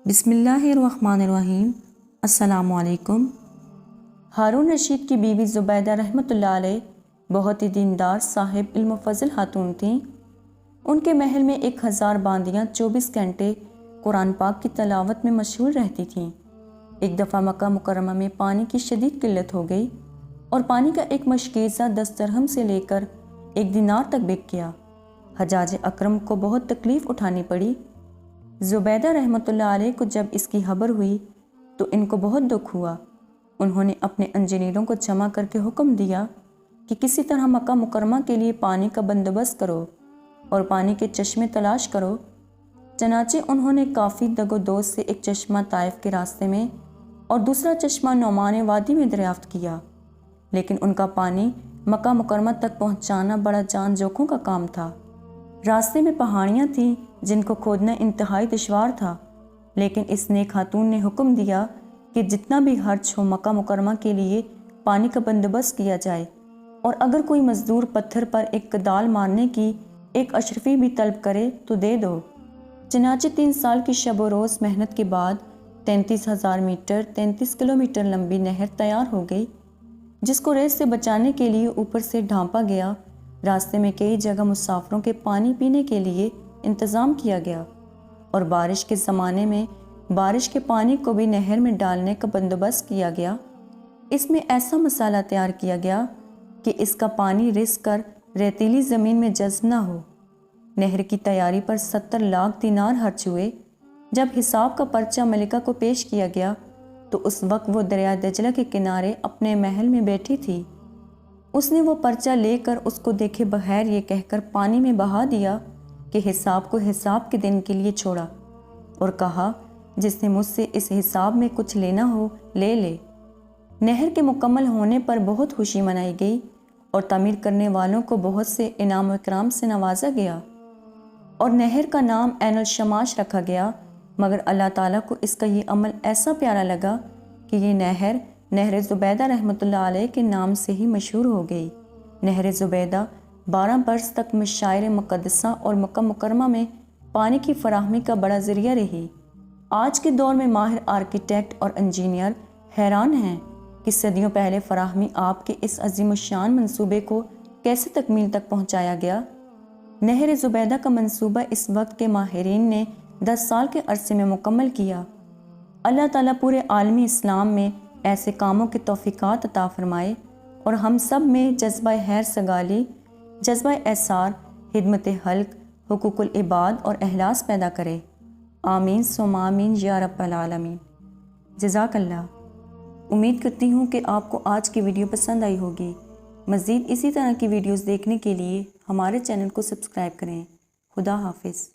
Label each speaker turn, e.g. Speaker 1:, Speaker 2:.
Speaker 1: بسم اللہ الرحمن الرحیم۔ السلام علیکم۔ ہارون رشید کی بیوی زبیدہ رحمۃ اللہ علیہ بہت ہی دیندار صاحب علم و فضل خاتون تھیں۔ ان کے محل میں 1000 باندیاں 24 گھنٹے قرآن پاک کی تلاوت میں مشغول رہتی تھیں۔ ایک دفعہ مکہ مکرمہ میں پانی کی شدید قلت ہو گئی اور پانی کا ایک مشکیزہ 10 درہم سے لے کر 1 دینار تک بک گیا۔ حجاج اکرم کو بہت تکلیف اٹھانی پڑی۔ زبیدہ رحمۃ اللہ علیہ کو جب اس کی خبر ہوئی تو ان کو بہت دکھ ہوا۔ انہوں نے اپنے انجینئروں کو جمع کر کے حکم دیا کہ کسی طرح مکہ مکرمہ کے لیے پانی کا بندوبست کرو اور پانی کے چشمے تلاش کرو۔ چنانچہ انہوں نے کافی دگ و دوز سے ایک چشمہ طائف کے راستے میں اور دوسرا چشمہ نعمان وادی میں دریافت کیا، لیکن ان کا پانی مکہ مکرمہ تک پہنچانا بڑا جان جوکھوں کا کام تھا۔ راستے میں پہاڑیاں تھیں جن کو کھودنا انتہائی دشوار تھا، لیکن اس نیک خاتون نے حکم دیا کہ جتنا بھی خرچ ہو مکہ مکرمہ کے لیے پانی کا بندوبست کیا جائے، اور اگر کوئی مزدور پتھر پر ایک کدال مارنے کی ایک اشرفی بھی طلب کرے تو دے دو۔ چنانچہ 3 سال کی شب و روز محنت کے بعد 33,000 میٹر 33 کلومیٹر لمبی نہر تیار ہو گئی، جس کو ریت سے بچانے کے لیے اوپر سے ڈھانپا گیا۔ راستے میں کئی جگہ مسافروں کے پانی پینے کے لیے انتظام کیا گیا، اور بارش کے زمانے میں بارش کے پانی کو بھی نہر میں ڈالنے کا بندوبست کیا گیا۔ اس میں ایسا مسالہ تیار کیا گیا کہ اس کا پانی رس کر ریتیلی زمین میں جذب نہ ہو۔ نہر کی تیاری پر 70 لاکھ دینار خرچ ہوئے۔ جب حساب کا پرچہ ملکہ کو پیش کیا گیا تو اس وقت وہ دریا دجلہ کے کنارے اپنے محل میں بیٹھی تھی۔ اس نے وہ پرچہ لے کر اس کو دیکھے بغیر یہ کہہ کر پانی میں بہا دیا کہ حساب کو حساب کے دن کے لیے چھوڑا، اور کہا جس نے مجھ سے اس حساب میں کچھ لینا ہو لے لے۔ نہر کے مکمل ہونے پر بہت خوشی منائی گئی اور تعمیر کرنے والوں کو بہت سے انعام و اکرام سے نوازا گیا، اور نہر کا نام عین الشماش رکھا گیا، مگر اللہ تعالیٰ کو اس کا یہ عمل ایسا پیارا لگا کہ یہ نہر زبیدہ رحمۃ اللہ علیہ کے نام سے ہی مشہور ہو گئی۔ نہر زبیدہ 12 برس تک مشاعر مقدسہ اور مکہ مکرمہ میں پانی کی فراہمی کا بڑا ذریعہ رہی۔ آج کے دور میں ماہر آرکیٹیکٹ اور انجینئر حیران ہیں کہ صدیوں پہلے فراہمی آپ کے اس عظیم الشان منصوبے کو کیسے تکمیل تک پہنچایا گیا۔ نہر زبیدہ کا منصوبہ اس وقت کے ماہرین نے 10 سال کے عرصے میں مکمل کیا۔ اللہ تعالیٰ پورے عالمی اسلام میں ایسے کاموں کی توفیقات عطا فرمائے اور ہم سب میں جذبہ خیر سگالی، جذبہ ایثار، خدمت خلق، حقوق العباد اور اخلاص پیدا کرے۔ آمین ثم آمین یا رب العالمین۔ جزاک اللہ۔ امید کرتی ہوں کہ آپ کو آج کی ویڈیو پسند آئی ہوگی۔ مزید اسی طرح کی ویڈیوز دیکھنے کے لیے ہمارے چینل کو سبسکرائب کریں۔ خدا حافظ۔